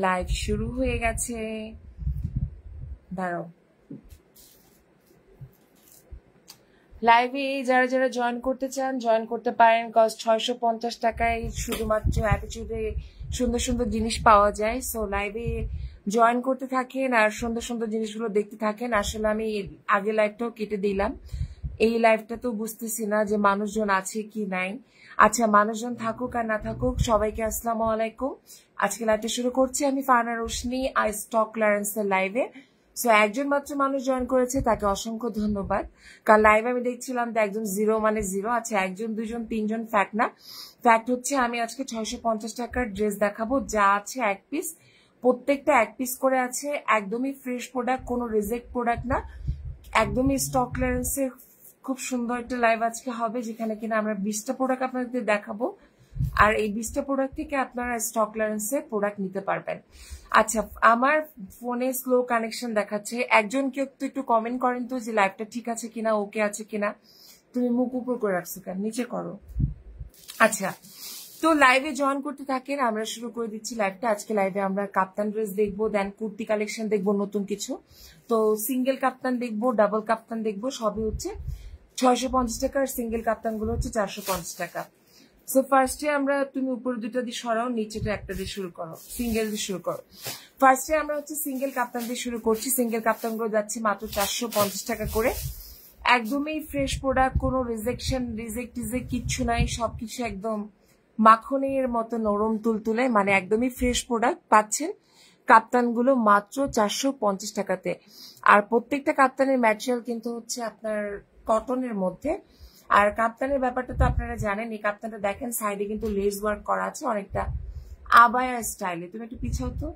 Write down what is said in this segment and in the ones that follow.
Live শুরু হয়ে গেছে। দাঁড়াও, লাইভে যারা যারা জয়েন করতে চান জয়েন করতে পারেন। কস্ট 650 টাকায় শুধুমাত্র অ্যাটিটিউডে সুন্দর সুন্দর জিনিস পাওয়া যায়। সো লাইভে জয়েন করতে থাকেন আর সুন্দর সুন্দর জিনিসগুলো দেখতে থাকেন। আসলে আমি আগে লাইভটাও কেটে দিলাম, এই লাইভটা তো বুঝতেছি না যে মানুষজন আছে কি নাই। আচ্ছা, মানুষজন থাকুক আর না থাকুক, সবাইকে আসসালামু আলাইকুম। আজকে লাইভটা শুরু করছি আমি, ফারহানা রোশনি, আই স্টক ক্লিয়ারেন্সের লাইভে। সো একজন মাত্র মানুষ জয়েন করেছে, তাকে অসংখ্য ধন্যবাদ। কারণ লাইভে আমি দেখছিলাম তো একজন জিরো মানে জিরো। আচ্ছা, একজন দুজন তিনজন ফ্যাক্ট না, ফ্যাক্ট হচ্ছে আমি আজকে 650 টাকার ড্রেস দেখাবো, যা আছে এক পিস, প্রত্যেকটা এক পিস করে আছে। একদমই ফ্রেশ প্রোডাক্ট, কোনো রিজেক্ট প্রোডাক্ট না, একদমই স্টক ক্লিয়ারেন্সের। খুব সুন্দর একটা লাইভ আজকে হবে, যেখানে কিনা আমরা 20টা প্রোডাক্ট আপনাদের দেখাবো, আর এই 20টা প্রোডাক্ট থেকে আপনারা স্টক ক্লিয়ারেন্সে প্রোডাক্ট নিতে পারবেন। আচ্ছা, আমার ফোনে স্লো কানেকশন দেখাচ্ছে, একজন কেউ একটু কমেন্ট করেন তো যে লাইভটা ঠিক আছে কিনা, ওকে আছে কিনা। তুমি মুখ উপর করে রাখছো কেন, নিচে করো। আচ্ছা, তো লাইভে জয়েন করতে থাকেন, আমরা শুরু করে দিচ্ছি লাইভটা। আজকে লাইভে আমরা কাপ্তান ড্রেস দেখবো, দেন কুর্তি কালেকশন দেখবো নতুন কিছু। তো সিঙ্গেল কাপ্তান দেখবো, ডাবল কাপ্তান দেখবো, সবই হচ্ছে 650 টাকা, আর সিঙ্গেল কাপ্তান গুলো হচ্ছে 450 টাকা। সো ফার্স্টে আমরা, তুমি উপরে দুটো দিয়ে সরাও, নিচেটা একটা দিয়ে শুরু করো, সিঙ্গেল দিয়ে শুরু করো। ফার্স্টে আমরা হচ্ছে সিঙ্গেল কাপ্তান দিয়ে শুরু করছি। সিঙ্গেল কাপ্তান গুলো যাচ্ছে মাত্র 450 টাকা করে। একদমই ফ্রেশ প্রোডাক্ট, কোনো রিজেক্ট কিচ্ছু নাই, সবকিছু একদম মাখনের মতো নরম তুলতুলে, মানে একদমই ফ্রেশ প্রোডাক্ট পাচ্ছেন কাপ্তানগুলো মাত্র 450 টাকাতে। আর প্রত্যেকটা কাপ্তানের ম্যাটেরিয়াল কিন্তু হচ্ছে আপনার কটনের মধ্যে। আর কাপ্তানের ব্যাপারটা তো আপনারা জানেন, এই কাপ্তানটা দেখেন সাইডে কিন্তু লেস ওয়ার্ক করা আছে, অনেকটা আবায়া স্টাইলে। তুমি একটু পিছাও তো,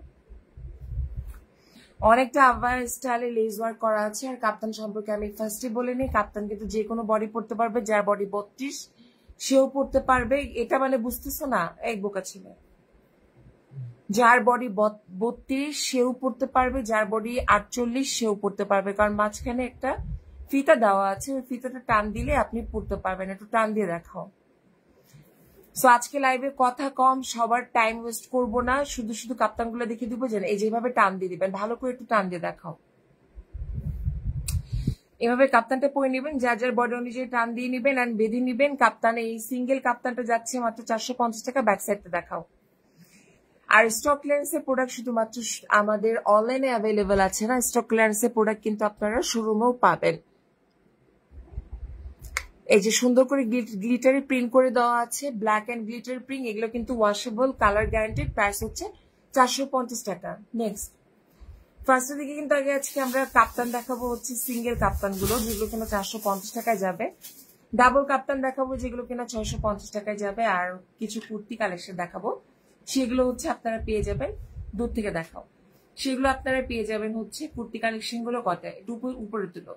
অনেকটা আবায়া স্টাইলে লেস ওয়ার্ক করা আছে। আর কাপ্তান সম্পর্কে আমি ফার্স্টে বলে নিই, কাপ্তান কিন্তু যে কোনো বডি পড়তে পারবে, যার বডি 32 সেও পড়তে পারবে। এটা মানে বুঝতেছো না এই বোকা ছেলে, যার বডি 32 সেও পড়তে পারবে, যার বডি 48 সেও পড়তে পারবে। কারণ মাঝখানে একটা ফিতা দেওয়া আছে, ওই ফিতাটা টান দিলে আপনি পড়তে পারবেন। একটু টান দিয়ে দেখাও। সো আজকে লাইভে কথা কম, সবার টাইম ওয়েস্ট করবো না, শুধু শুধু কাপ্তানগুলো দেখিয়ে দিব। যে এই যেভাবে টান দিয়ে দিবেন, ভালো করে একটু টান দিয়ে দেখাও। এভাবে কাপ্তানটা পরে নেবেন, যার যার বডি অনুযায়ী টান দিয়ে নিবেন আর বেঁধে নিবেন। কাপ্তান, এই সিঙ্গেল কাপ্তানটা যাচ্ছে মাত্র 450 টাকা। ব্যাক সাইডটা দেখাও। আর স্টক ক্লিয়ারেন্সের প্রোডাক্ট শুধুমাত্র আমাদের অনলাইনে অ্যাভেলেবেল আছে না, স্টক ক্লিয়ারেন্সের প্রোডাক্ট কিন্তু আপনারা শোরুমেও পাবেন। এই যে সুন্দর করে গ্লিটারি প্রিন্ট করে দেওয়া আছে, ব্ল্যাক এন্ড গ্লিটারি প্রিন্ট, এগুলো কিন্তু ওয়াশেবল, কালার গ্যারান্টেড। প্রাইস হচ্ছে 450 টাকা। নেক্সট, ফার্স্টের দিকে কিন্তু আগে আজকে আমরা কাপ্তান দেখাবো হচ্ছে সিঙ্গেল কাপ্তান গুলো, যেগুলো কিনা 450 টাকায় যাবে। ডাবল কাপ্তান দেখাবো যেগুলো কিনা 650 টাকায় যাবে। আর কিছু কুর্তি কালেকশন দেখাবো, সেগুলো হচ্ছে আপনারা পেয়ে যাবেন। দূর থেকে দেখাও, সেগুলো আপনারা পেয়ে যাবেন হচ্ছে কুর্তি কালেকশন গুলো কত, একটু উপরে তুলো।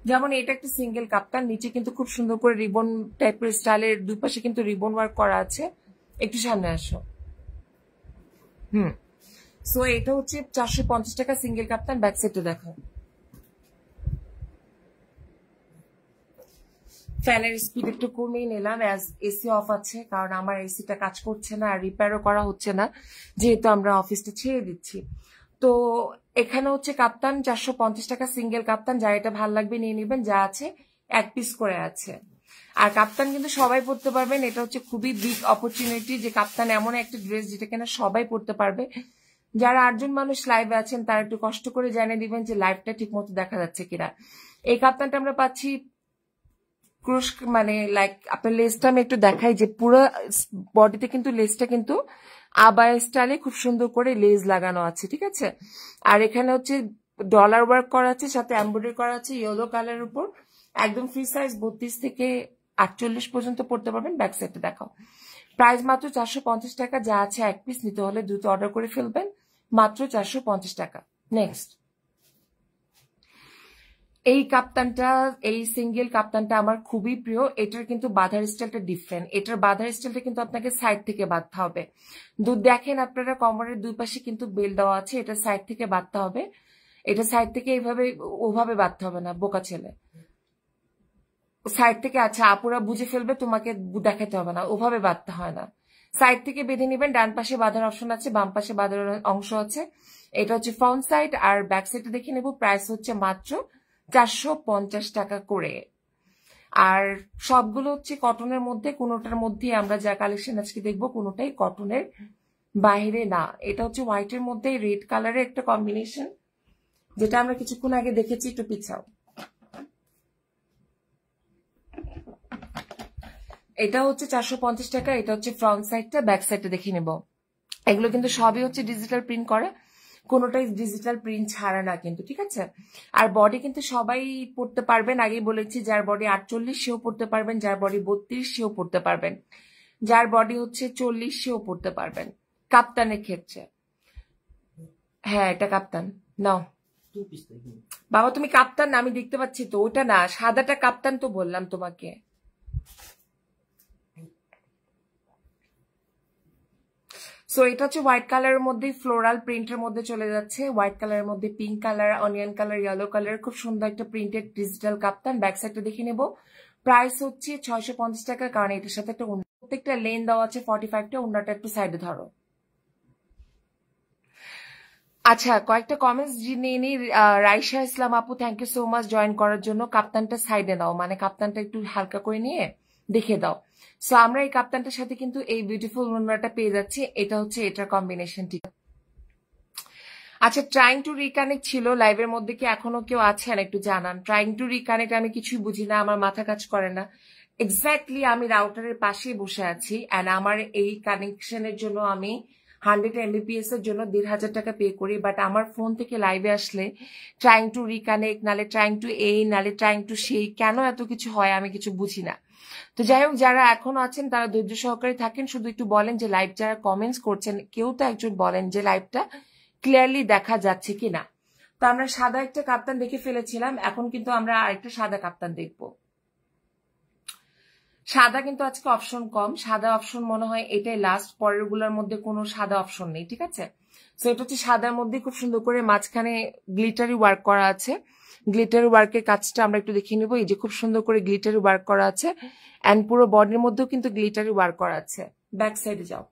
যেমন এটা একটা সিঙ্গেল কাপ্তান, নিচে কিন্তু খুব সুন্দর করে রিবন টাইপের স্টাইলের, দুই পাশে কিন্তু রিবন ওয়ার্ক করা আছে। একটু সামনে আসো। সো এটা হচ্ছে 450 টাকা সিঙ্গেল কাপ্তান। ব্যাক সাইডে দেখো। ফ্যানের স্পিড একটু কমিয়ে নিলাম, অ্যাজ এসি অফ আছে, কারণ আমার এসিটা কাজ করছে না আর রিপেয়ারও করা হচ্ছে না, যেহেতু আমরা অফিসটা ছেড়ে দিচ্ছি। তো এখানে হচ্ছে কাপ্তান 450 টাকা সিঙ্গেল কাপ্তান, যা এটা ভাল লাগবে নিয়ে নেবেন, যা আছে এক পিস করে আছে। আর কাপ্তান কিন্তু সবাই পড়তে পারবেন, এটা হচ্ছে খুবই বিগ অপরচুনিটি যে কাপ্তান এমন একটা ড্রেস যেটা কিনা সবাই পড়তে পারবে। যারা 8জন মানুষ লাইভে আছেন তারা একটু কষ্ট করে জানিয়ে দিবেন যে লাইভটা ঠিক মতো দেখা যাচ্ছে কিনা। এই কাপ্তানটা আমরা পাচ্ছি ক্রুশ, মানে লাইক আপনার লেসটা আমি একটু দেখাই, যে পুরো বডিতে কিন্তু লেসটা কিন্তু আবায়া স্টাইলে খুব সুন্দর করে লেস লাগানো আছে, ঠিক আছে। আর এখানে হচ্ছে ডলার ওয়ার্ক করা আছে, সাথে এমব্রয়ডারি করা আছে ইয়েলো কালারের উপর। একদম ফ্রি সাইজ 32 থেকে 48 পর্যন্ত পড়তে পারবেন। ব্যাক সাইডে দেখাও। প্রাইস মাত্র 450 টাকা, যা আছে এক পিস নিতে হলে দ্রুত অর্ডার করে ফেলবেন, মাত্র 450 টাকা। নেক্সট, এই কাপ্তানটা, এই সিঙ্গেল কাপ্তানটা আমার খুবই প্রিয়। এটার কিন্তু বাঁধার স্টাইলটা ডিফারেন্ট, এটার বাঁধার স্টাইলটা কিন্তু আপনাকে সাইড থেকে বাঁধতে হবে। দেখেন আপনারা কোমরের দুই পাশে কিন্তু বেল দেওয়া আছে, এটা সাইড থেকে বাঁধতে হবে। এটা সাইড থেকে এইভাবে ওভাবে বাঁধতে হবে না, বোকা ছেলে। সাইড থেকে, আচ্ছা আপুরা বুঝে ফেলবে, তোমাকে দেখাতে হবে না, ওভাবে বাঁধতে হয় না। সাইড থেকে বেঁধে নেবেন, ডান পাশে বাঁধার অপশন আছে, বাম পাশে বাঁধার অংশ আছে। এটা হচ্ছে ফ্রন্ট সাইড। আর ব্যাক সাইডে দেখে নেব, প্রাইস হচ্ছে মাত্র 450 টাকা করে। আর সবগুলো হচ্ছে কটনের মধ্যে, কোনোটার মধ্যে আমরা যা কালেকশন আজকে দেখবো কোনোটাই কটনের বাইরে না। এটা হচ্ছে হোয়াইটের মধ্যে রেড কালারের একটা কম্বিনেশন, যেটা আমরা কিছুক্ষণ আগে দেখেছি। একটু পিছাও। এটা হচ্ছে 450 টাকা। এটা হচ্ছে ফ্রন্ট সাইডটা, ব্যাক সাইডটা দেখে নেব। এগুলো কিন্তু সবই হচ্ছে ডিজিটাল প্রিন্ট করা, কোনোটাই ডিজিটাল প্রিন্ট ছাড়া না কিন্তু, ঠিক আছে। আর বডি কিন্তু সবাই পড়তে পারবেন, আগেই বলেছি। যার বডি 48 সেও পড়তে পারবেন, যার বডি 32 সেও পড়তে পারবেন, যার বডি হচ্ছে 40 সেও পড়তে পারবেন কাপ্তানের ক্ষেত্রে। হ্যাঁ, এটা কাপ্তান নাও বাবা, তুমি কাপ্তান না, আমি দেখতে পাচ্ছি তো। ওটা না, সাদাটা কাপ্তান তো বললাম তোমাকে। সো এটা হচ্ছে হোয়াইট কালারের মধ্যে ফ্লোরাল প্রিন্টের মধ্যে চলে যাচ্ছে। হোয়াইট কালারের মধ্যে pink colour, onion colour, yellow colour, খুব সুন্দর একটা প্রিন্টেড ডিজিটাল কাপ্তান। ব্যাক সাইডটা দেখে নেব, প্রাইস হচ্ছে 650 টাকা। কারণ এটার সাথে একটা প্রত্যেকটা লেন দেওয়া আছে 45টা। ওন্নাটা একটু সাইডে ধরো। আচ্ছা, কয়েকটা কমেন্টস নিয়ে নিই। রাইসা ইসলাম আপু, thank you so much join করার জন্য। কাপ্তানটা সাইডে দাও, মানে কাপ্তানটা একটু হালকা করে নিয়ে দেখে দাও। সো আমরা এই কাপ্তানটার সাথে কিন্তু এই বিউটিফুল ওড়নাটা পেয়ে যাচ্ছি। এটা হচ্ছে এটার কম্বিনেশন, ঠিক। আচ্ছা, ট্রাইং টু রিকানেক্ট ছিল লাইভের মধ্যে, কি এখনো কেউ আছেন একটু জানান। ট্রাইং টু রিকানেক্ট আমি কিছুই বুঝি না, আমার মাথা কাজ করে না। এক্স্যাক্টলি আমি রাউটারের পাশেই বসে আছি, অ্যান্ড আমার এই কানেকশনের জন্য আমি 100 Mbps এর জন্য 1500 টাকা পে করি। বাট আমার ফোন থেকে লাইভে আসলে ট্রাইং টু রিকানেক্ট, নালে ট্রাইং টু এই, নালে ট্রাইং টু সেই, কেন এত কিছু হয় আমি কিছু বুঝি না। তো যাই হোক, যারা এখনো আছেন তারা ধৈর্য সহকারে থাকেন। শুধু একটু বলেন যে লাইভ যারা কমেন্টস করছেন, কেউ তো একজন বলেন যে লাইভটা ক্লিয়ারলি দেখা যাচ্ছে কিনা। তো আমরা সাদা একটা কাপ্তান দেখে ফেলেছিলাম, এখন কিন্তু আমরা আরেকটা সাদা কাপ্তান দেখব। সাদা কিন্তু আজকে অপশন কম, সাদা অপশন মনে হয় এটাই লাস্ট, পরের গুলোর মধ্যে কোনো সাদা অপশন নেই, ঠিক আছে। তো এটা হচ্ছে সাদার মধ্যে খুব সুন্দর করে মাঝখানে গ্লিটারি ওয়ার্ক করা আছে। গ্লিটারি ওয়ার্কের কাজটা আমরা একটু দেখে নিব। এই যে খুব সুন্দর করে গ্লিটারি ওয়ার্ক করা আছে, অ্যান্ড পুরো বডির মধ্যেও কিন্তু গ্লিটারি ওয়ার্ক করা আছে। ব্যাক সাইডে যাও।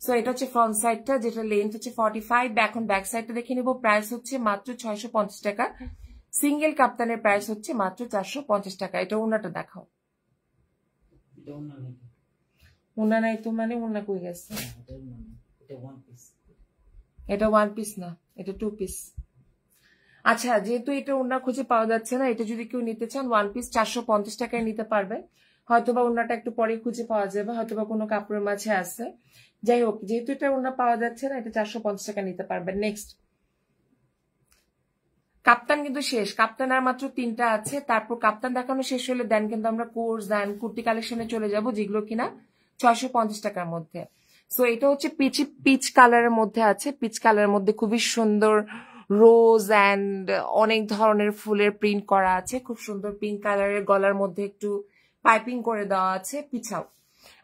সো এটা হচ্ছে ফ্রন্ট সাইডটা, যেটা লেন্থ হচ্ছে 45। এখন ব্যাক সাইডটা দেখে নিব। প্রাইস হচ্ছে মাত্র 650 টাকা। সিঙ্গেল কাপ্তানের প্রাইস হচ্ছে মাত্র 450 টাকা। এটা ওনাটা দেখাও। ওনা নাই তো, মানে ওনা কই গেছে? এটা ওয়ান পিস না, এটা 2 পিস। আচ্ছা, যেহেতু এটা ওনা খুঁজে পাওয়া যাচ্ছে না, এটা যদি কেউ নিতে চান ওয়ান পিস 450 টাকায় নিতে পারবেন। হয়তোবা ওনাটা একটু পরে খুঁজে পাওয়া যাবে, হয়তোবা কোনো কাপড়ের মাঝে আছে। যাই হোক, যেহেতু এটা ওনা পাওয়া যাচ্ছে না, এটা 450 টাকা নিতে পারবেন। নেক্সট কাপ্তান কিন্তু শেষ, কাপ্তান আর মাত্র 3টা আছে। তারপর কাপ্তান দেখানো শেষ হলে দেন কিন্তু আমরা কোর্স দেন কুর্তি কালেকশনে চলে যাব, যেগুলো কিনা 650 টাকার মধ্যে। সো এটা হচ্ছে পিচ কালারের মধ্যে আছে। পিচ কালারের মধ্যে খুবই সুন্দর রোজ অ্যান্ড অনেক ধরনের ফুলের প্রিন্ট করা আছে। খুব সুন্দর পিঙ্ক কালারের, গলার মধ্যে একটু পাইপিং করে দেওয়া আছে। পিছাও।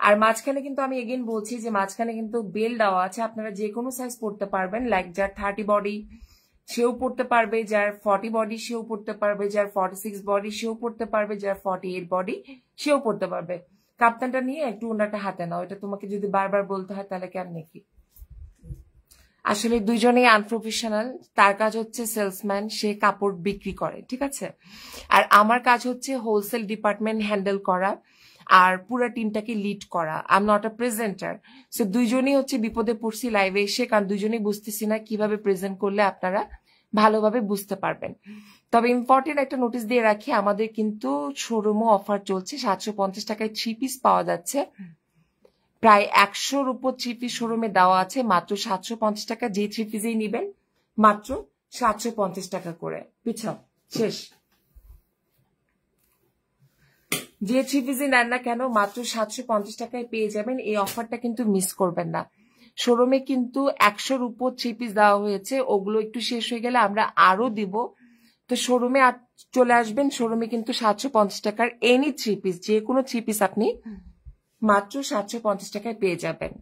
আর মাঝখানে কিন্তু আমি এগেন বলছি যে মাঝখানে কিন্তু বেল দেওয়া আছে, আপনারা যে কোনো সাইজ পড়তে পারবেন। লাইক যার 30 বডি সেও পড়তে পারবে, যার 40 বডি সেও পড়তে পারবে, যার 46 বডি সেও পড়তে পারবে, যার 48 বডি সেও পড়তে পারবে। কাপ্তানটা নিয়ে একটু ওনাটা হাতে নাও। এটা তোমাকে যদি বারবার বলতে হয় তাহলে কেমনে কি? আসলে দুইজনেই আনপ্রফেশনাল। তার কাজ হচ্ছে সেলসম্যান, সে কাপড় বিক্রি করে, ঠিক আছে। আর আমার কাজ হচ্ছে হোলসেল ডিপার্টমেন্ট হ্যান্ডেল করা আর পুরো টিমটাকে লিড করা। I am not a presenter. So দুইজনই হচ্ছে বিপদে পড়ছি লাইভে এসে, কারণ দুইজনই বুঝতেছি না কিভাবে প্রেজেন্ট করলে আপনারা ভালোভাবে বুঝতে পারবেন। তবে ইম্পর্টেন্ট একটা নোটিশ দিয়ে রাখি, আমাদের কিন্তু শোরুমও অফার চলছে। 750 টাকায় 3 পিস পাওয়া যাচ্ছে। প্রায় 100-র উপর 3 পিস শোরুমে দেওয়া আছে মাত্র 750 টাকা। যে 3 পিসেই নিবেন মাত্র 750 টাকা করে। পিছাও, শেষ। যে 3 পিসই নেন না কেন মাত্র 750 টাকায় পেয়ে যাবেন। এই অফারটা কিন্তু মিস করবেন না। শোরুমে কিন্তু 100-র উপর 3 পিস দেওয়া হয়েছে, ওগুলো একটু শেষ হয়ে গেলে আমরা আরো দিব। তো শোরুমে চলে আসবেন। শোরুমে কিন্তু 750 টাকার এনি 3 পিস, যে কোনো 3 পিস আপনি মাত্র 750 টাকায় পেয়ে যাবেন।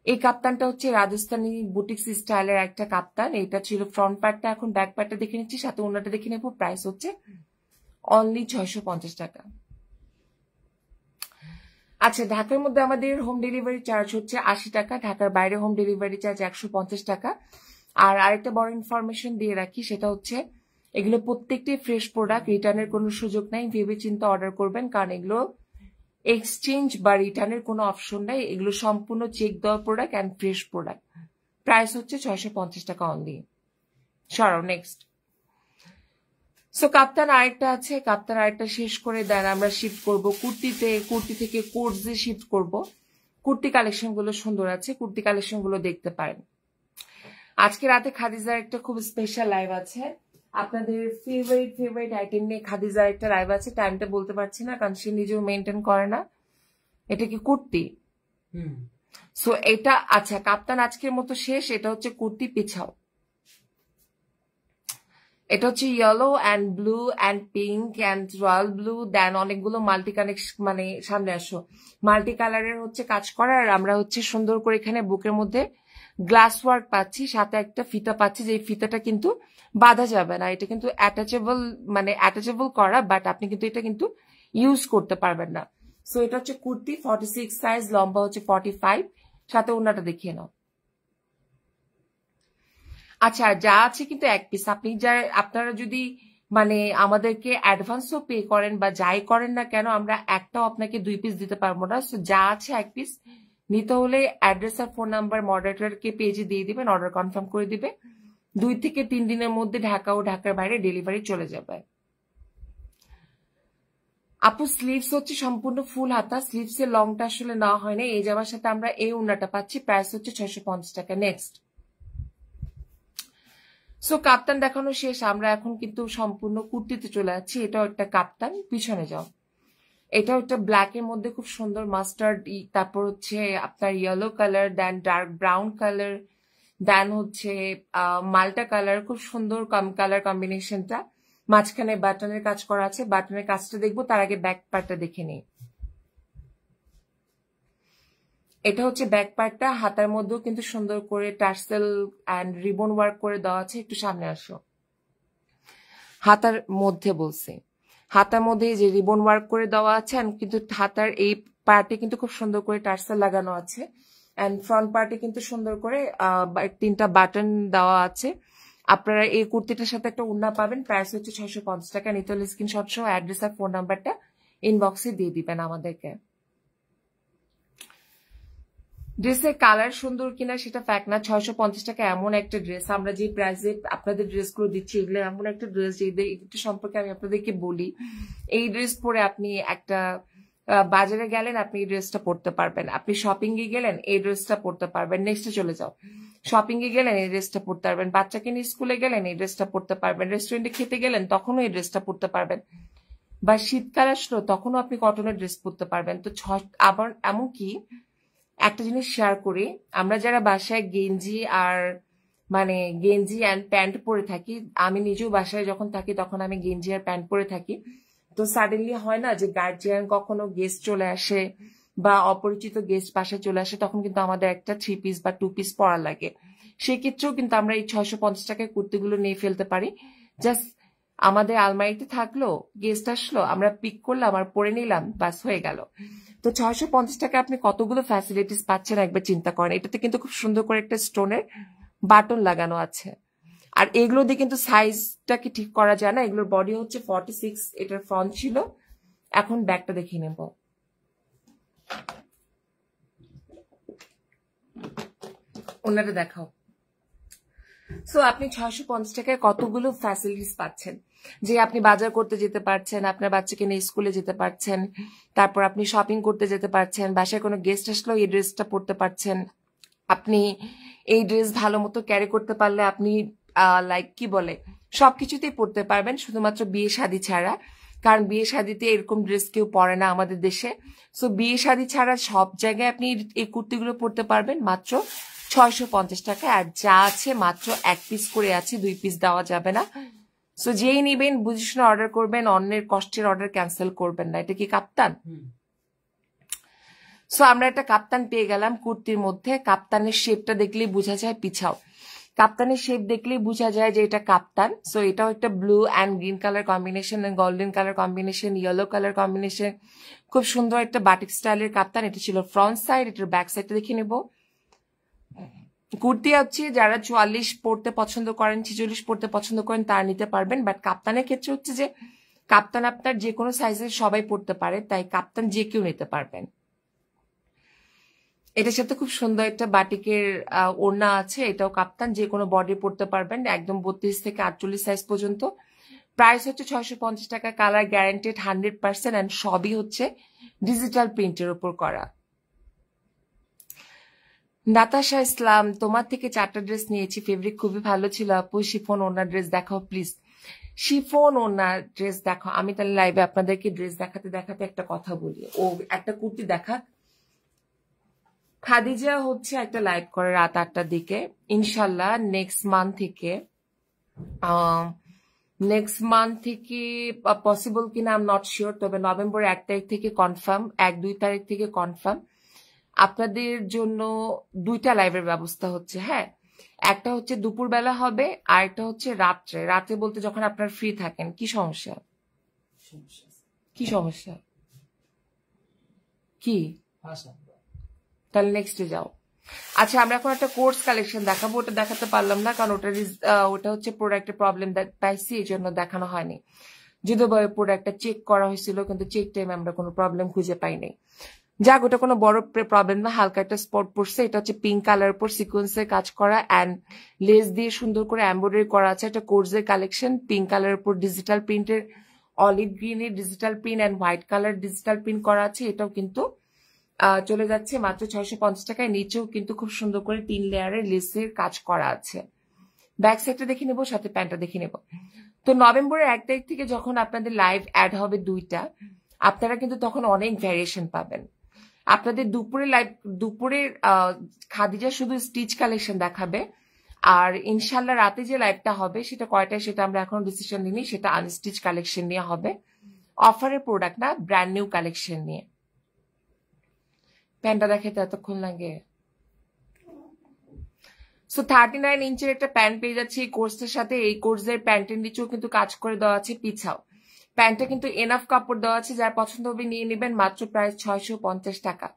এই কাপ্তানটা হচ্ছে রাজস্থানী বুটিক্স স্টাইলের একটা কাপ্তান। এটা ছিল ফ্রন্ট পার্টটা, এখন ব্যাক পার্টটা দেখে নিচ্ছি, সাথে ওনাটা দেখে নেব। প্রাইস হচ্ছে অনলি 650 টাকা। আচ্ছা, ঢাকার মধ্যে আমাদের হোম ডেলিভারি চার্জ হচ্ছে 80 টাকা, ঢাকার বাইরে হোম ডেলিভারি চার্জ 150 টাকা। আর আরেকটা বড় ইনফরমেশন দিয়ে রাখি, সেটা হচ্ছে এগুলো প্রত্যেকটি ফ্রেশ প্রোডাক্ট, রিটার্নের কোনো সুযোগ নাই, ভেবে চিন্তে অর্ডার করবেন, কারণ এগুলো এক্সচেঞ্জ বা রিটার্নের কোনো অপশন নাই, এগুলো সম্পূর্ণ চেক দেওয়া product and fresh product. Price হচ্ছে 650 টাকা অনলি। সরাও নেক্সট। সো কাপ্তান আরেকটা আছে, কাপ্তান আরেকটা শেষ করে দেন আমরা শিফট করব কুর্তিতে, কুর্তি থেকে কোর্সে শিফট করব। কুর্তি কালেকশন গুলো সুন্দর আছে, কুর্তি কালেকশন গুলো দেখতে পারেন। আজকে রাতে খাদিজার একটা খুব স্পেশাল লাইভ আছে, আপনাদের ফেভারিট আইটেম নিয়ে খাদিজার একটা লাইভ আছে। টাইমটা বলতে পারছি না কারণ সে নিজেও মেনটেন করে না। এটা কি কুর্তি? সো এটা আচ্ছা, কাপ্তান আজকের মতো শেষ। এটা হচ্ছে কুর্তি, পিছাও। এটা হচ্ছে yellow and blue and pink and royal blue, then অনেকগুলো মাল্টি কানেকশন, মানে সামনে আসো, মাল্টি কালারের হচ্ছে কাজ করা। আর আমরা হচ্ছে সুন্দর করে এখানে বুকের মধ্যে গ্লাস ওয়ার্ক পাচ্ছি, সাথে একটা ফিতা পাচ্ছি, যে ফিতাটা কিন্তু বাঁধা যাবে না, এটা কিন্তু অ্যাটাচেবল, মানে অ্যাটাচেবল করা, বাট আপনি কিন্তু এটা কিন্তু ইউজ করতে পারবেন না। সো এটা হচ্ছে কুর্তি 46 সাইজ, লম্বা হচ্ছে 45, সাথে ওড়নাটা দেখিয়ে নাও। আচ্ছা, যা আছে কিন্তু এক পিস। আপনারা যদি মানে আমাদেরকে অ্যাডভান্সও পে করেন বা যাই করেন না কেন, আমরা একটাও আপনাকে 2 পিস দিতে পারবো না। সো যা আছে এক পিস। নিতে হলে অ্যাড্রেস আর ফোন নাম্বার মডারেটরকে পেজে দিয়ে দিবেন, অর্ডার কনফার্ম করে দিবে। 2 থেকে 3 দিনের মধ্যে ঢাকা ও ঢাকার বাইরে ডেলিভারি চলে যাবে। আপু স্লিভস হচ্ছে সম্পূর্ণ ফুল হাতা, স্লিভস এর লংটা আসলে নেওয়া হয় না। এই জামার সাথে আমরা এই ওড়নাটা পাচ্ছি, প্রাইস হচ্ছে 650 টাকা। নেক্সট। সো কাপ্তান দেখানো শেষ, আমরা এখন কিন্তু সম্পূর্ণ কুর্তিতে চলে যাচ্ছি। এটাও একটা কাপ্তান, পিছনে যাও। এটাও একটা ব্ল্যাক এর মধ্যে খুব সুন্দর মাস্টার্ড, তারপর হচ্ছে আপনার ইয়েলো কালার, দেন ডার্ক ব্রাউন কালার, দেন হচ্ছে মাল্টা কালার, খুব সুন্দর কালার কম্বিনেশনটা। মাঝখানে বাটনের কাজ করা আছে, বাটনের কাজটা দেখবো, তার আগে ব্যাক পার্টটা দেখে নিই। এটা হচ্ছে ব্যাক পার্টটা, হাতার মধ্যেও কিন্তু সুন্দর করে টার্সেল অ্যান্ড রিবন ওয়ার্ক করে দেওয়া আছে। একটু সামনে আসো। হাতার মধ্যে বলছি, হাতার মধ্যে যে রিবন ওয়ার্ক করে দেওয়া আছে, কিন্তু হাতার এই পার্টে কিন্তু খুব সুন্দর করে টার্সেল লাগানো আছে, অ্যান্ড ফ্রন্ট পার্টে কিন্তু সুন্দর করে 3টা বাটন দেওয়া আছে। আপনারা এই কুর্তিটার সাথে একটা ওড়না পাবেন, প্রাইস হচ্ছে 650 টাকা। নিতে হলে স্ক্রিনশট সহ অ্যাড্রেস আর ফোন নাম্বারটা ইনবক্সে দিয়ে দিবেন আমাদেরকে। ড্রেসের কালার সুন্দর কিনা সেটা ফ্যাক্ট না, 650 টাকা এমন একটা ড্রেস, আমরা যে প্রাইসে আপনাদের ড্রেসগুলো দিচ্ছি, এগুলো এমন একটা ড্রেস যে একটু সম্পর্কে আমি আপনাদেরকে বলি। এই ড্রেস পরে আপনি একটা বাজারে গেলেন, আপনি এই ড্রেসটা পরতে পারবেন। আপনি শপিং এ গেলেন, এই ড্রেসটা পরতে পারবেন। নেক্সটে চলে যাও। শপিং এ গেলেন, এই ড্রেসটা পরতে পারবেন। বাচ্চাকে নিয়ে স্কুলে গেলেন, এই ড্রেসটা পরতে পারবেন। রেস্টুরেন্টে খেতে গেলেন, তখনও এই ড্রেসটা পরতে পারবেন। বা শীতকাল আসলো, তখনও আপনি কটনের ড্রেস পরতে পারবেন। তো আবার এমনকি একটা জিনিস শেয়ার করি, আমরা যারা বাসায় গেঞ্জি আর মানে গেঞ্জি অ্যান্ড প্যান্ট পরে থাকি, আমি নিজেও বাসায় যখন থাকি তখন আমি গেঞ্জি আর প্যান্ট পরে থাকি। তো সাডেনলি হয় না যে গার্জিয়ান কখনো গেস্ট চলে আসে বা অপরিচিত গেস্ট বাসায় চলে আসে, তখন কিন্তু আমাদের একটা 3 পিস বা 2 পিস পরা লাগে। সেক্ষেত্রেও কিন্তু আমরা এই 650 টাকায় কুর্তিগুলো নিয়ে ফেলতে পারি। জাস্ট আমাদের আলমারিতে থাকলো, গেস্ট আসলো, আমরা পিক করলাম আর পরে নিলাম, বাস হয়ে গেল। তো 650 টাকা আপনি কতগুলো ফ্যাসিলিটিস পাচ্ছেন একবার চিন্তা করেন। এটাতে কিন্তু খুব সুন্দর করে একটা স্টোনের বাটন লাগানো আছে। আর এগুলো দিয়ে কিন্তু সাইজটাকে ঠিক করা যায় না। এগুলোর বডি হচ্ছে 46, এটার ফ্রন্ট ছিল। এখন ব্যাকটা দেখিয়ে নেব। ওনাটা দেখাও। সো আপনি 650 টাকায় কতগুলো ফ্যাসিলিটিস পাচ্ছেন, যে আপনি বাজার করতে যেতে পারছেন, আপনার বাচ্চাকে নিয়ে স্কুলে যেতে পারছেন, তারপর আপনি শপিং করতে যেতে পারছেন, বাসায় কোনো গেস্ট আসলেও এই ড্রেসটা পরতে পারছেন। আপনি এই ড্রেস ভালো মতো ক্যারি করতে পারলে আপনি লাইক কি বলে সবকিছুতেই পরতে পারবেন, শুধুমাত্র বিয়ে শাদী ছাড়া। কারণ বিয়ে শাদীতে এরকম ড্রেস কেউ পরে না আমাদের দেশে। সো বিয়ে শাদী ছাড়া সব জায়গায় আপনি এই কুর্তিগুলো পরতে পারবেন মাত্র 650 টাকা। আর যা আছে মাত্র 1 পিস করে আছে, 2 পিস দেওয়া যাবে না। সো যেই নিবেন বুঝে শুনে অর্ডার করবেন, অন্যের কষ্টের অর্ডার ক্যান্সেল করবেন না। এটা কি কাপ্তান? সো আমরা একটা কাপ্তান পেয়ে গেলাম কুর্তির মধ্যে। কাপ্তানের শেপটা দেখলেই বোঝা যায়। পিছাও। কাপ্তানের শেপ দেখলেই বোঝা যায় যে এটা কাপ্তান। সো এটাও একটা blue and green colour combination, golden colour combination, yellow colour combination, খুব সুন্দর একটা বাটিক স্টাইলের কাপ্তান। এটা ছিল ফ্রন্ট সাইড। এটার ব্যাক সাইডটা দেখে নেব। কুর্তি হচ্ছে যারা 44 পড়তে পছন্দ করেন, 46 পড়তে পছন্দ করেন তারা নিতে পারবেন। বাট কাপ্তানের ক্ষেত্রে হচ্ছে যে কাপ্তান আপনার যে কোনো সাইজের সবাই পড়তে পারে, তাই কাপ্তান যে কেউ নিতে পারবেন। এটার সাথে খুব সুন্দর একটা বাটিকের ওড়না আছে, এটাও কাপ্তান, যে কোনো বডি পড়তে পারবেন, একদম 32 থেকে 48 সাইজ পর্যন্ত। প্রাইস হচ্ছে 650 টাকা। কালার গ্যারান্টেড 100% অ্যান্ড সবই হচ্ছে ডিজিটাল প্রিন্টের উপর করা। নাতাশা ইসলাম, তোমার থেকে 4টা ড্রেস নিয়েছি, ফেব্রিক খুবই ভালো ছিল আপু, শিফন ওনার ড্রেস দেখাও প্লিজ। শিফন ওনার ড্রেস দেখো। আমি তাহলে লাইভে আপনাদেরকে ড্রেস দেখাতে দেখাতে একটা কথা বলি। ও একটা কুর্তি দেখা। খাদিজা হচ্ছে একটা লাইভ করে রাত 8টার দিকে, ইনশাল্লাহ নেক্সট মান্থ থেকে পসিবল কিনা আই এম নট শিওর, তবে নভেম্বর 1 তারিখ থেকে কনফার্ম, 1-2 তারিখ থেকে কনফার্ম আপনাদের জন্য 2টা লাইভের ব্যবস্থা হচ্ছে। হ্যাঁ, একটা হচ্ছে দুপুরবেলা হবে, আর একটা হচ্ছে রাত্রে বলতে যখন আপনার ফ্রি থাকেন। কি সমস্যা কি তাহলে নেক্সটে যাও। আচ্ছা, আমরা এখন একটা কোর্স কালেকশন দেখাবো, ওটা দেখাতে পারলাম না কারণ ওটা হচ্ছে প্রোডাক্টের প্রবলেম পাইছি, এই জন্য দেখানো হয়নি। যদিও প্রোডাক্টটা চেক করা হয়েছিল, কিন্তু চেক টাইমে আমরা কোনো প্রবলেম খুঁজে পাইনি। যাক, ওটা কোনো বড় প্রবলেম না, হালকা একটা স্পট পড়ছে। এটা হচ্ছে পিঙ্ক কালার উপর সিকোয়েন্সের কাজ করা অ্যান্ড লেস দিয়ে সুন্দর করে এমব্রয়ডারি করা আছে। একটা কোর্সের কালেকশন, পিঙ্ক কালার উপর ডিজিটাল প্রিন্টের, অলিভ গ্রিনের digital print and white colour digital print করা আছে। এটাও কিন্তু চলে যাচ্ছে মাত্র 650 টাকায়। নিচেও কিন্তু খুব সুন্দর করে 3 লেয়ারের লেসের কাজ করা আছে। ব্যাক সাইডটা দেখে নেবো, সাথে প্যান্টটা দেখে নেবো। তো নভেম্বরের 1 তারিখ থেকে যখন আপনাদের লাইভ অ্যাড হবে 2টা, আপনারা কিন্তু তখন অনেক ভ্যারিয়েশন পাবেন। আপনাদের দুপুরের খাদিজা শুধু স্টিচ কালেকশন দেখাবে, আর ইনশাল্লাহ রাতে যে লাইভটা হবে সেটা কয়টায় সেটা আমরা এখনো ডিসিশন নিইনি, সেটা আনস্টিচ কালেকশন নিয়ে হবে, অফারের প্রোডাক্ট না, ব্র্যান্ড নিউ কালেকশন নিয়ে। প্যান্টটা দেখাতে এতক্ষণ লাগে। সো 39 ইঞ্চের একটা প্যান্ট পেয়ে যাচ্ছে এই কোর্সের সাথে। এই কোর্সের প্যান্টের নিচেও কিন্তু কাজ করে দেওয়া আছে, পিছাও প্যান্টটা কিন্তু এনাফ কাপড় দেওয়া আছে, যার পছন্দ হবে নিয়ে নেবেন। মাত্র প্রাইস 650 টাকা।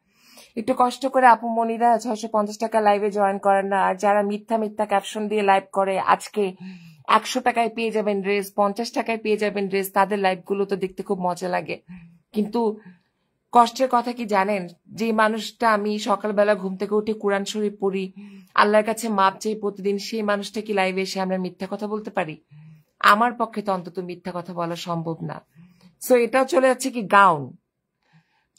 একটু কষ্ট করে আপু মনিরা 650 টাকা লাইভে জয়েন করেন না। আর যারা মিথ্যা ক্যাপশন দিয়ে লাইভ করে, আজকে 100 টাকায় পেয়ে যাবেন ড্রেস, 50 টাকায় পেয়ে যাবেন ড্রেস, তাদের লাইভগুলো তো দেখতে খুব মজা লাগে। কিন্তু কষ্টের কথা কি জানেন, যে মানুষটা আমি সকালবেলা ঘুম থেকে উঠে কোরআন শরীফ পড়ি, আল্লাহর কাছে মাপ চাই প্রতিদিন, সেই মানুষটা কি লাইভে এসে আমরা মিথ্যা কথা বলতে পারি? আমার পক্ষে তো অন্তত মিথ্যা কথা বলা সম্ভব না। সো এটাও চলে যাচ্ছে কি গাউন।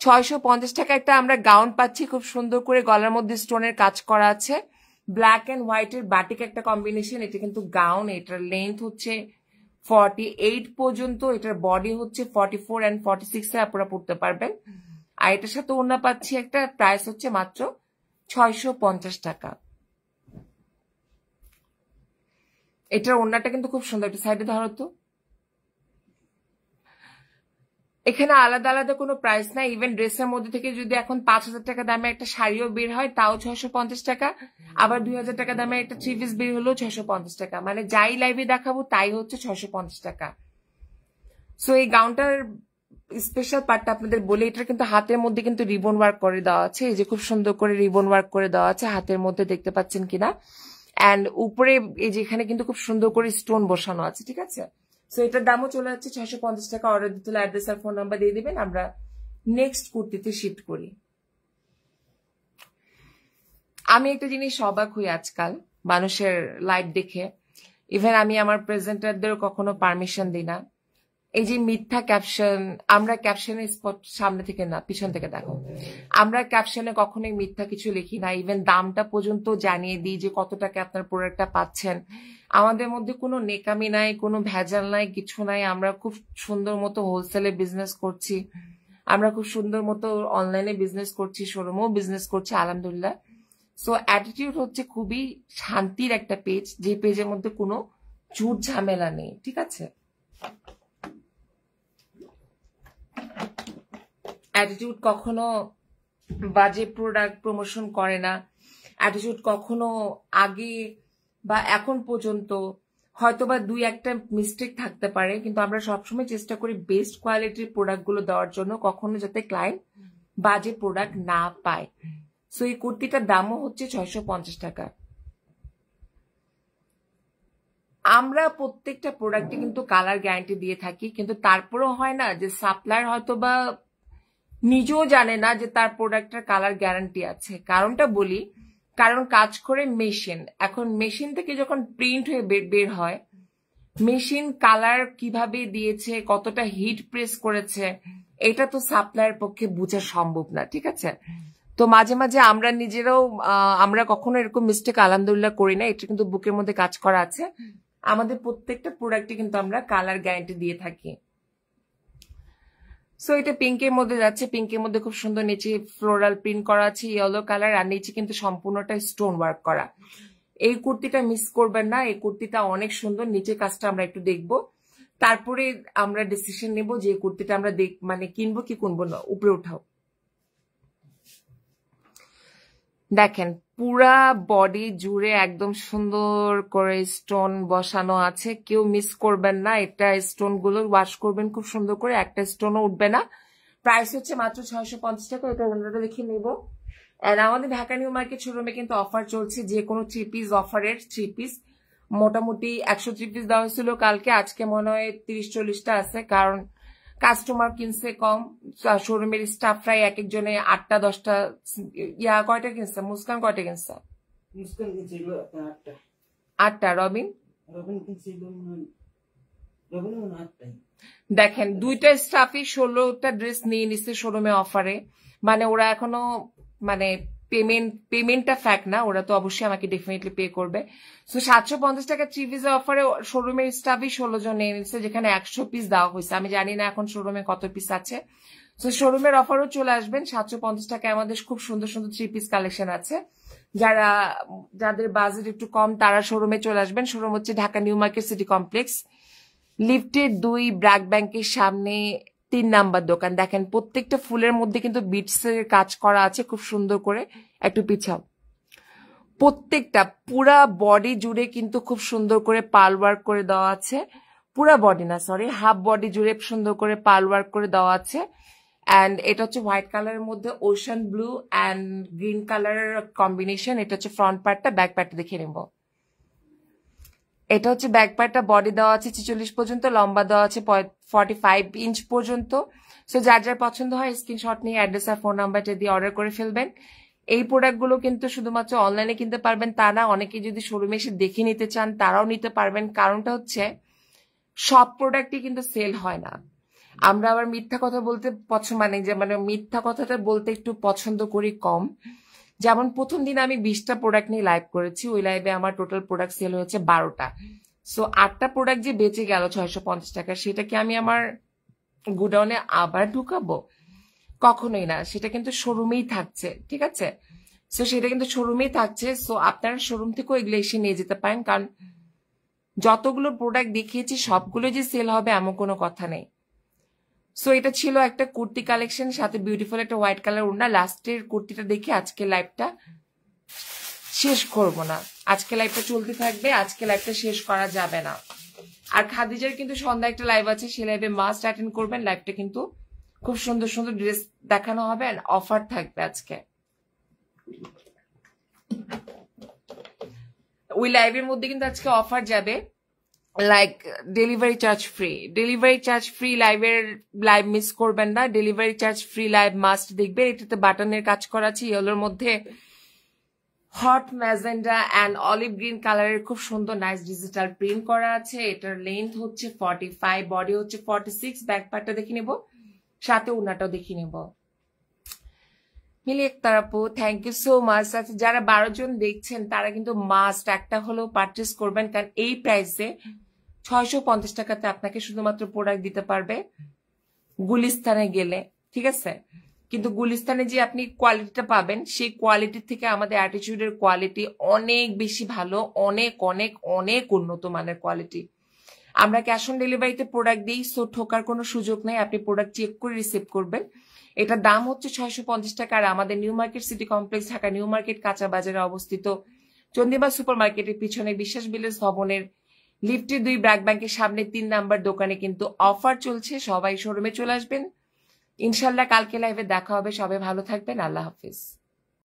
650 টাকা একটা আমরা গাউন পাচ্ছি, খুব সুন্দর করে গলার মধ্যে স্টোনের কাজ করা আছে, ব্ল্যাক এন্ড হোয়াইট এর বাটিক একটা কম্বিনেশন। এটা কিন্তু গাউন, এটার লেন্থ হচ্ছে 48 পর্যন্ত, এটার বডি হচ্ছে 44 and 46 এ আপনারা পড়তে পারবেন। আর এটার সাথে ওড়না পাচ্ছি একটা, প্রাইস হচ্ছে মাত্র 650 টাকা। এটার ওড়নাটা কিন্তু খুব সুন্দর, একটা সাইডে ধরো তো। এখানে আলাদা আলাদা কোনো প্রাইস নাই। ইভেন ড্রেসের মধ্যে থেকে যদি এখন 5000 টাকা দামে একটা শাড়িও বের হয় তাও 650 টাকা, আবার 2000 টাকা দামে একটা 3 পিস বের হলেও 650 টাকা। মানে যাই লাইভে দেখাবো তাই হচ্ছে 650 টাকা। সো এই গাউনটার স্পেশাল পার্টটা আপনাদের বলে, এটার কিন্তু হাতের মধ্যে কিন্তু রিবন ওয়ার্ক করে দেওয়া আছে। এই যে খুব সুন্দর করে রিবন ওয়ার্ক করে দেওয়া আছে হাতের মধ্যে, দেখতে পাচ্ছেন কিনা। অ্যান্ড উপরে এই যে এখানে কিন্তু খুব সুন্দর করে স্টোন বসানো আছে, ঠিক আছে। সো এটার দামও চলে যাচ্ছে 650 টাকা। অর্ডার দিতে হলে অ্যাড্রেস আর ফোন নাম্বার দিয়ে দিবেন, আমরা নেক্সট কুর্তিতে শিফট করি। আমি একটা জিনিস অবাক হই আজকাল মানুষের লাইভ দেখে, ইভেন আমি আমার প্রেজেন্টারদেরও কখনো পারমিশন দিই না। এই যে মিথ্যা ক্যাপশন, আমরা ক্যাপশনে স্পট সামনে থেকে না পিছন থেকে দেখো, আমরা ক্যাপশনে কখনোই মিথ্যা কিছু লিখি না। ইভেন দামটা পর্যন্ত জানিয়ে দিই যে কত টাকা আপনার প্রোডাক্টটা পাচ্ছেন। আমাদের মধ্যে কোনো নেকামি নাই, কোনো ভেজাল নাই, কিছু নাই। আমরা খুব সুন্দর মতো হোলসেলে বিজনেস করছি, আমরা খুব সুন্দর মতো অনলাইনে বিজনেস করছি, শোরুমেও বিজনেস করছি আলহামদুলিল্লাহ। সো অ্যাটিটিউড হচ্ছে খুবই শান্তির একটা পেজ, যে পেজের মধ্যে কোনো ঝুট ঝামেলা নেই, ঠিক আছে। অ্যাটিটিউড কখনো বাজে প্রোডাক্ট প্রমোশন করে না, অ্যাটিটিউড কখনো আগে বা এখন পর্যন্ত হয়তোবা 2-1টা মিস্টেক থাকতে পারে, কিন্তু আমরা সবসময় চেষ্টা করি বেস্ট কোয়ালিটির প্রোডাক্ট গুলো দেওয়ার জন্য, কখনো যাতে ক্লায়েন্ট বাজে প্রোডাক্ট না পায়। সো এই কুর্তিটার দামও হচ্ছে 650 টাকা। আমরা প্রত্যেকটা প্রোডাক্টে কিন্তু কালার গ্যারান্টি দিয়ে থাকি, কিন্তু তারপরেও হয় না যে সাপ্লায়ার হয়তোবা নিজেও জানে না যে তার প্রোডাক্টের কালার গ্যারান্টি আছে। কারণটা বলি, কারণ কাজ করে মেশিন। এখন মেশিন থেকে যখন প্রিন্ট হয়ে বের হয়, মেশিন কালার কিভাবে দিয়েছে, কতটা হিট প্রেস করেছে, এটা তো সাপ্লায়ার পক্ষে বোঝা সম্ভব না, ঠিক আছে? তো মাঝে মাঝে আমরা নিজেরাও আমরা কখনো এরকম মিস্টেক আলহামদুলিল্লাহ করি না, এটা কিন্তু বুকের মধ্যে কাজ করা আছে। আমাদের প্রত্যেকটা প্রোডাক্টে কিন্তু আমরা কালার গ্যারান্টি দিয়ে থাকি। সো এটা পিঙ্কের মধ্যে যাচ্ছে, পিঙ্কের মধ্যে খুব সুন্দর নিচে ফ্লোরাল প্রিন্ট করা আছে, ইয়েলো কালার, আর নিচে কিন্তু সম্পূর্ণটা স্টোন ওয়ার্ক করা। এই কুর্তিটা মিস করবেন না, এই কুর্তিটা অনেক সুন্দর। নিচে কাজটা আমরা একটু দেখবো, তারপরে আমরা ডিসিশন নেব যে কুর্তিটা আমরা মানে কিনবো কি কিনবো না। উপরে উঠাও, দেখেন পুরা বডি জুড়ে একদম সুন্দর করে স্টোন বসানো আছে, কেউ মিস করবেন না। এটা স্টোন গুলো ওয়াশ করবেন খুব সুন্দর করে, একটা স্টোনও উঠবে না। প্রাইস হচ্ছে মাত্র 650 টাকা। এটা ওনারা দেখে নেব। এন্ড আমাদের ঢাকা নিউ মার্কেট শোরুমে কিন্তু অফার চলছে, যে কোনো 3 পিস অফারের 3 পিস মোটামুটি 103 পিস দেওয়া হয়েছিল কালকে, আজকে মনে হয় 30-40টা আছে, কারণ কাস্টমার কিনছে কম। শোরুমের স্টাফরাই এক একজনে 8টা-10টা কয়টা কিনছে? মুস্কান কয়টা কিনছে? মুস্কান কিনছিল 8টা। 8টা। রবিন কিনছিল 8টাই। দেখেন 2টা স্টাফই 16টা ড্রেস নিয়ে নিচ্ছে শোরুমে অফারে। মানে ওরা এখনো মানে পেমেন্টটা ফ্যাক্ট না, ওরা তো অবশ্যই আমাকে ডেফিনেটলি পে করবে। সো 750 টাকা 3 পিস অফারে শোরুমের স্টাফই 16 জন নিয়ে নিচ্ছে, যেখানে 100 পিস দেওয়া হয়েছে। আমি জানি না এখন শোরুমে কত পিস আছে। সো শোরুমের অফারও চলে আসবেন। 750 টাকায় আমাদের খুব সুন্দর সুন্দর 3 পিস কালেকশন আছে। যাদের বাজেট একটু কম তারা শোরুমে চলে আসবেন। শোরুম হচ্ছে Dhaka new market city complex, লিফটের 2 ব্র্যাক ব্যাংকের সামনে 3 নাম্বার দোকান। দেখেন প্রত্যেকটা ফুলের মধ্যে কিন্তু বিটস এর কাজ করা আছে খুব সুন্দর করে। একটু পিছাও। প্রত্যেকটা পুরা বডি জুড়ে কিন্তু খুব সুন্দর করে পার্ল ওয়ার্ক করে দেওয়া আছে। পুরা বডি না, সরি, হাফ বডি জুড়ে সুন্দর করে পার্ল ওয়ার্ক করে দেওয়া আছে। অ্যান্ড এটা হচ্ছে হোয়াইট কালারের মধ্যে ওশান ব্লু অ্যান্ড গ্রিন কালারের কম্বিনেশন। এটা হচ্ছে ফ্রন্ট পার্টটা। ব্যাক পার্টটা দেখে নেব। এটা হচ্ছে ব্যাক পার্টটা। বডি দেওয়া আছে 46 পর্যন্ত, লম্বা দেওয়া আছে 45 ইঞ্চ পর্যন্ত। সো যার যার পছন্দ হয় স্ক্রিনশট নিয়ে অ্যাড্রেস আর ফোন নাম্বারটা দিয়ে অর্ডার করে ফেলবেন। এই প্রোডাক্টগুলো কিন্তু শুধুমাত্র অনলাইনে কিনতে পারবেন তা না, অনেকে যদি শোরুমে এসে দেখে নিতে চান তারাও নিতে পারবেন। কারণটা হচ্ছে সব প্রোডাক্টই কিন্তু সেল হয় না। আমরা আবার মিথ্যা কথা বলতে মানে মিথ্যা কথাটা বলতে একটু পছন্দ করি কম। যেমন প্রথম দিন আমি 20টা প্রোডাক্ট নিয়ে লাইভ করেছি, ওই লাইভে আমার টোটাল প্রোডাক্ট সেল হয়েছে 12টা। সো 8টা প্রোডাক্ট যে বেঁচে গেল 650 টাকা, সেটা কি আমি আমার গোডাউনে আবার ঢুকাবো? কখনোই না, সেটা কিন্তু শোরুমেই থাকছে, ঠিক আছে? সো সেটা কিন্তু শোরুমেই থাকছে। সো আপনারা শোরুম থেকেও এগুলো এসে নিয়ে যেতে পারেন, কারণ যতগুলো প্রোডাক্ট দেখিয়েছি সবগুলো যে সেল হবে এমন কোনো কথা নেই। সো এটা ছিল একটা কুর্তি কালেকশন, সাথে বিউটিফুল একটা হোয়াইট কালার ওড়না। লাস্টের কুর্তিটা দেখে আজকে লাইভটা শেষ করব না, আজকে লাইভটা চলতে থাকবে, আজকে লাইভটা শেষ করা যাবে না। আর খাদিজার কিন্তু সন্ধ্যা একটা লাইভ আছে, সেই লাইভে মাস্ট অ্যাটেন্ড করবেন। লাইভটা কিন্তু খুব সুন্দর সুন্দর ড্রেস দেখানো হবে, অফার থাকবে আজকে। ওই লাইভের মধ্যে কিন্তু আজকে অফার যাবে, like delivery charge free live miss করবেন না। Delivery charge free live must দেখবেন। এটাতে বাটনের কাজ করা আছে, ইয়েলোর মধ্যে hot magenta and olive green কালারের খুব সুন্দর নাইস ডিজিটাল প্রিন্ট করা আছে। এটার লেন্থ হচ্ছে 45, বডি হচ্ছে 46। ব্যাক পার্টটা দেখে নেব, সাথে ওড়নাটাও দেখে নেব। মিলি আক্তার আপু, থ্যাংক ইউ সো মাচ। আচ্ছা, যারা 12 জন দেখছেন তারা কিন্তু মাস্ট একটা হলেও পারচেস করবেন, কারণ এই প্রাইসে 650 টাকাতে আপনাকে শুধুমাত্র প্রোডাক্ট দিতে পারবে গুলিস্তানে গেলে, ঠিক আছে? কিন্তু গুলিস্তানে যে আপনি কোয়ালিটিটা পাবেন, সেই কোয়ালিটির থেকে আমাদের অ্যাটিটিউডের কোয়ালিটি অনেক বেশি ভালো, অনেক অনেক অনেক উন্নত মানের কোয়ালিটি। আমরা ক্যাশ অন ডেলিভারিতে প্রোডাক্ট দিই, সো ঠোকার কোনো সুযোগ নেই। আপনি প্রোডাক্ট চেক করে রিসিভ করবেন। এটার দাম হচ্ছে 650 টাকা। আর আমাদের new market city complex, Dhaka new market কাঁচা বাজারে অবস্থিত। চন্দিমা সুপার মার্কেটের পিছনে বিশ্বাস বিলেজ ভবনের লিফটের 2 ব্র্যাক ব্যাংকের সামনে 3 নাম্বার দোকানে কিন্তু অফার চলছে। সবাই শোরুমে চলে আসবেন। ইনশাল্লাহ কালকে লাইভে দেখা হবে। সবাই ভালো থাকবেন। আল্লাহ হাফিজ।